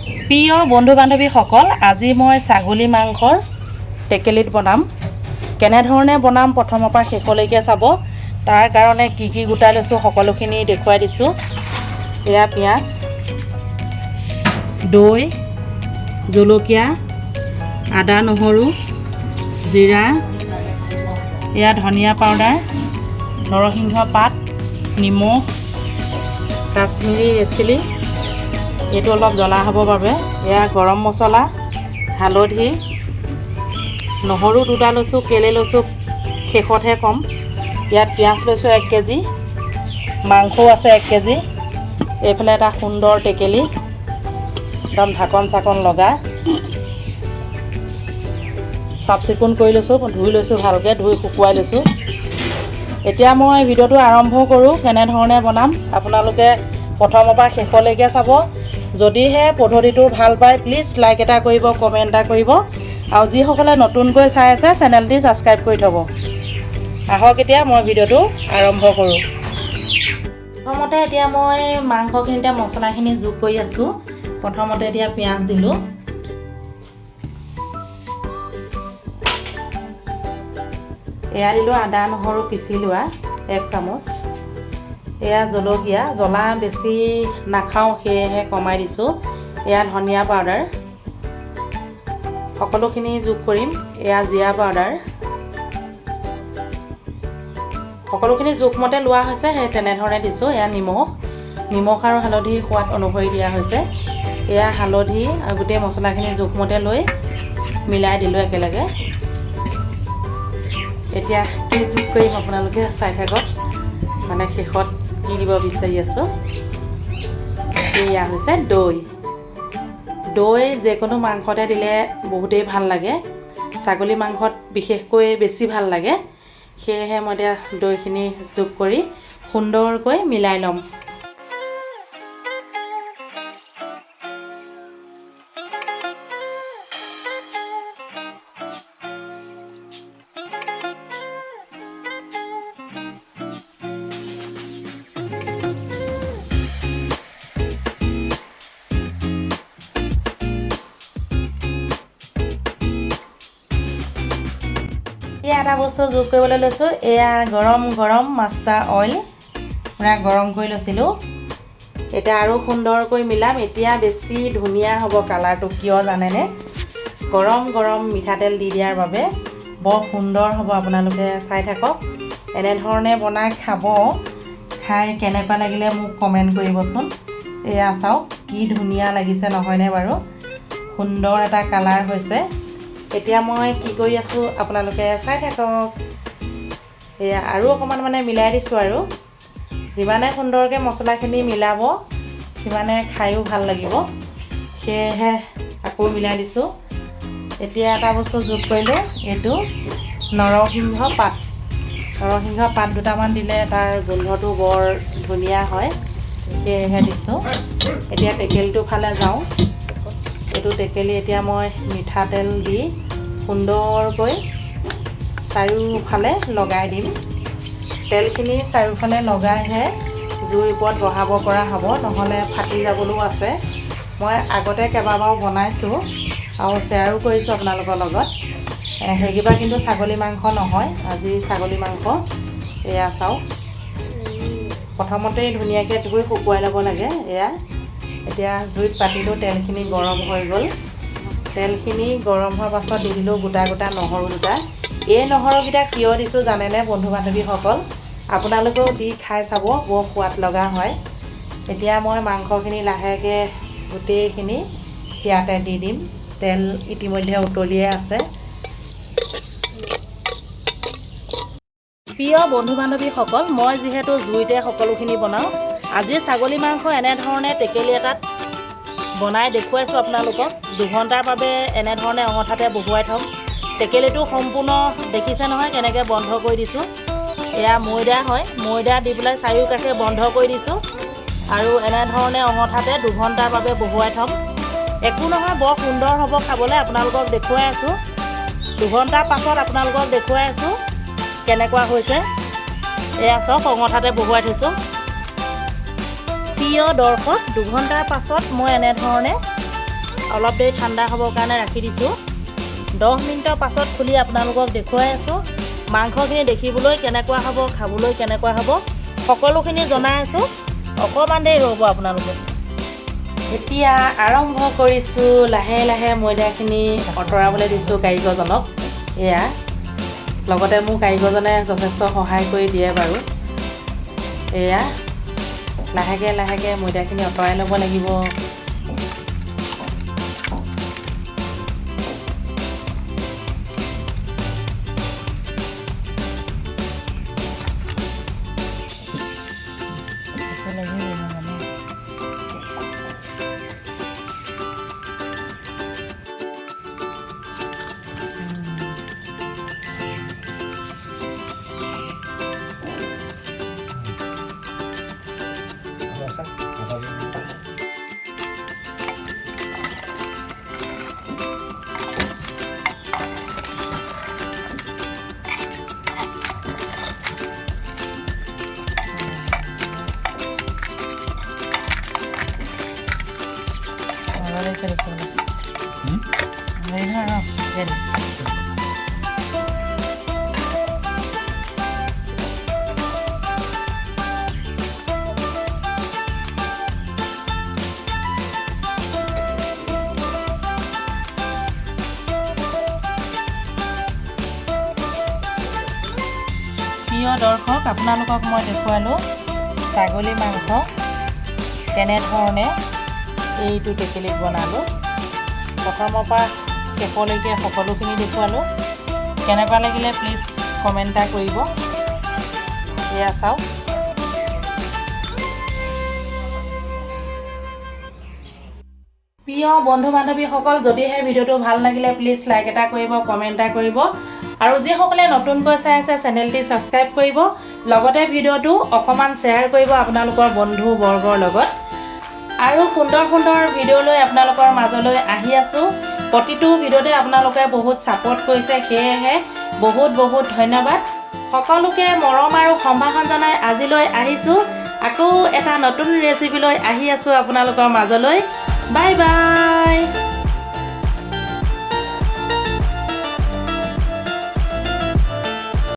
প্ৰিয় বন্ধু বান্ধৱীসকল, আজি মই ছাগলী মাংসৰ টেকেলিত বনাম। কেনেধৰণে বনাম প্ৰথমৰ পৰা শেষলৈকে চাব। তাৰ কাৰণে কি কি গোটাই লৈছোঁ সকলোখিনি দেখুৱাই দিছোঁ। এয়া পিঁয়াজ, দৈ, জলকীয়া, আদা নহৰু, জিৰা, এয়া ধনিয়া পাউডাৰ, নৰসিংহ পাত, নিমখ, কাশ্মীৰী ৰেড চিলি, এইটো অলপ জ্বলা হ'বৰ বাবে, এয়া গৰম মছলা, হালধি, নহৰু দুটা লৈছোঁ। কেলে লৈছোঁ শেষতহে ক'ম। ইয়াত পিঁয়াজ লৈছোঁ 1 কেজি, মাংসও আছে 1 কেজি। এইফালে এটা সুন্দৰ টেকেলি, একদম ঢাকন চাকন লগা, চাফ চিকুণ কৰি লৈছোঁ, ধুই লৈছোঁ ভালকৈ, ধুই শুকুৱাই লৈছোঁ। এতিয়া মই ভিডিঅ'টো আৰম্ভ কৰোঁ। কেনেধৰণে বনাম আপোনালোকে প্ৰথমৰ পৰা শেষলৈকে চাব। যদিহে পদ্ধতিটো ভাল পায় প্লিজ লাইক এটা কৰিব, কমেণ্ট এটা কৰিব, আৰু যিসকলে নতুনকৈ চাই আছে চেনেলটি ছাবস্ক্ৰাইব কৰি থ'ব। আহক এতিয়া মই ভিডিঅ'টো আৰম্ভ কৰোঁ। প্ৰথমতে এতিয়া মই মাংসখিনিতে মছলাখিনি যোগ কৰি আছোঁ। প্ৰথমতে এতিয়া পিঁয়াজ দিলোঁ, এয়া দিলোঁ আদা নহৰু পিচি লোৱা 1 চামুচ। এয়া জলকীয়া, জ্বলা বেছি নাখাওঁ সেয়েহে কমাই দিছোঁ। এয়া ধনিয়া পাউডাৰ, সকলোখিনি যোগ কৰিম। এয়া জিৰা পাউডাৰ, সকলোখিনি জোখমতে লোৱা হৈছে, সেই তেনেধৰণে দিছোঁ। এয়া নিমখ আৰু হালধি সোৱাদ অনুসৰি দিয়া হৈছে। এয়া হালধি আৰু গোটেই মছলাখিনি জোখমতে লৈ মিলাই দিলোঁ একেলগে। এতিয়া কি যোগ কৰিম আপোনালোকে চাই থাকক, মানে শেষত কি দিব বিচাৰি আছোঁ। এয়া হৈছে দৈ যিকোনো মাংসতে দিলে বহুতেই ভাল লাগে, ছাগলী মাংসত বিশেষকৈ বেছি ভাল লাগে। সেয়েহে মই এতিয়া দৈখিনি যোগ কৰি সুন্দৰকৈ মিলাই ল'ম। এতিয়া এটা বস্তু যোগ কৰিবলৈ লৈছোঁ। এয়া গৰম মাষ্টাৰ অইল, মানে গৰম কৰি লৈছিলোঁ। এতিয়া আৰু সুন্দৰকৈ মিলাম। এতিয়া বেছি ধুনীয়া হ'ব কালাৰটো, কিয় জানেনে? গৰম মিঠাতেল দি দিয়াৰ বাবে বৰ সুন্দৰ হ'ব। আপোনালোকে চাই থাকক, এনেধৰণে বনাই খাব। খাই কেনেকুৱা লাগিলে মোক কমেণ্ট কৰিবচোন। এয়া চাওক কি ধুনীয়া লাগিছে নহয়নে বাৰু? সুন্দৰ এটা কালাৰ হৈছে। এতিয়া মই কি কৰি আছোঁ আপোনালোকে চাই থাকক। এয়া আৰু অকণমান মানে মিলাই দিছোঁ, আৰু যিমানে সুন্দৰকৈ মছলাখিনি মিলাব সিমানে খায়ো ভাল লাগিব, সেয়েহে আকৌ মিলাই দিছোঁ। এতিয়া এটা বস্তু যোগ কৰিলোঁ, এইটো নৰসিংহ পাত দুটামান দিলে তাৰ গোন্ধটো বৰ ধুনীয়া হয়, সেয়েহে দিছোঁ। এতিয়া টেকেলিটোৰ ফালে যাওঁ। এইটো টেকেলি এতিয়া মই মিঠাতেল দি সুন্দৰকৈ চাৰিওফালে লগাই দিম। তেলখিনি চাৰিওফালে লগাইহে জুইৰ ওপৰত বহাব পৰা হ'ব, নহ'লে ফাটি যাবলৈও আছে। মই আগতে কেইবাবাৰো বনাইছোঁ আৰু শ্বেয়াৰো কৰিছোঁ আপোনালোকৰ লগত। সেইকেইটা কিন্তু ছাগলী মাংস নহয়, আজি ছাগলী মাংস। এয়া চাওক, প্ৰথমতেই ধুনীয়াকৈ ধুই শুকুৱাই ল'ব লাগে। এয়া এতিয়া জুইত পাতিলোঁ, তেলখিনি গৰম হৈ গ'ল। তেলখিনি গৰম হোৱাৰ পাছত দি দিলোঁ গোটা নহৰু দুটা। এই নহৰুকেইটা কিয় দিছোঁ জানেনে বন্ধু বান্ধৱীসকল? আপোনালোকেও দি খাই চাব, বৰ সোৱাদ লগা হয়। এতিয়া মই মাংসখিনি লাহেকৈ গোটেইখিনি ইয়াতে দি দিম। তেল ইতিমধ্যে উতলিয়ে আছে। প্ৰিয় বন্ধু বান্ধৱীসকল, মই যিহেতু জুইতে সকলোখিনি বনাওঁ, আজি ছাগলী মাংস এনেধৰণে টেকেলি এটাত বনাই দেখুৱাইছোঁ আপোনালোকক। 2 ঘণ্টাৰ বাবে এনেধৰণে অঙঠাতে বহুৱাই থ'ম। টেকেলিটো সম্পূৰ্ণ দেখিছে নহয় কেনেকৈ বন্ধ কৰি দিছোঁ। এয়া ময়দা দি পেলাই চাৰিওকাষে বন্ধ কৰি দিছোঁ, আৰু এনেধৰণে অঙঠাতে 2 ঘণ্টাৰ বাবে বহুৱাই থ'ম। একো নহয়, বৰ সুন্দৰ হ'ব খাবলৈ। আপোনালোকক দেখুৱাই আছোঁ। 2 ঘণ্টাৰ পাছত আপোনালোকক দেখুৱাই আছোঁ কেনেকুৱা হৈছে। এয়া চাওক, অঙঠাতে বহুৱাই থৈছোঁ। প্ৰিয় দৰ্শক, 2 ঘণ্টাৰ পাছত মই এনেধৰণে অলপ দেৰি ঠাণ্ডা হ'বৰ কাৰণে ৰাখি দিছোঁ 10 মিনিটৰ পাছত খুলি আপোনালোকক দেখুৱাই আছোঁ মাংসখিনি দেখিবলৈ কেনেকুৱা হ'ব খাবলৈ কেনেকুৱা হ'ব সকলোখিনি জনাই আছোঁ অকণমান দেৰি ৰ'ব আপোনালোকে এতিয়া আৰম্ভ কৰিছোঁ লাহে লাহে ময়দাখিনি অঁতৰাবলৈ দিছোঁ কাৰিকৰজনক এয়া লগতে মোৰ কাৰিকৰজনে যথেষ্ট সহায় কৰি দিয়ে বাৰু এয়া লাহেকৈ লাহেকৈ ময়দাখিনি অঁতৰাই ল'ব লাগিব প্ৰিয় দৰ্শক আপোনালোকক মই দেখুৱালোঁ ছাগলী মাংস কেনেধৰণে এইটো টেকেলিত বনালোঁ প্ৰথমৰ পৰা শেষলৈকে সকলোখিনি দেখুৱালোঁ কেনেকুৱা লাগিলে প্লিজ কমেণ্ট এটা কৰিব এয়া চাওক প্ৰিয় বন্ধু বান্ধৱীসকল যদিহে ভিডিঅ'টো ভাল লাগিলে প্লিজ লাইক এটা কৰিব কমেণ্ট এটা কৰিব আৰু যিসকলে নতুনকৈ চাই আছে চেনেলটি ছাবস্ক্ৰাইব কৰিব লগতে ভিডিঅ'টো অকণমান শ্বেয়াৰ কৰিব আপোনালোকৰ বন্ধু বৰ্গৰ লগত আৰু সুন্দৰ সুন্দৰ ভিডিঅ' লৈ আপোনালোকৰ মাজলৈ আহি আছোঁ প্ৰতিটো ভিডিঅ'তে আপোনালোকে বহুত ছাপোৰ্ট কৰিছে সেয়েহে বহুত বহুত ধন্যবাদ সকলোকে মৰম আৰু সম্ভাষণ জনাই আজিলৈ আহিছোঁ আকৌ এটা নতুন ৰেচিপি লৈ আহি আছোঁ আপোনালোকৰ মাজলৈ বাই বাই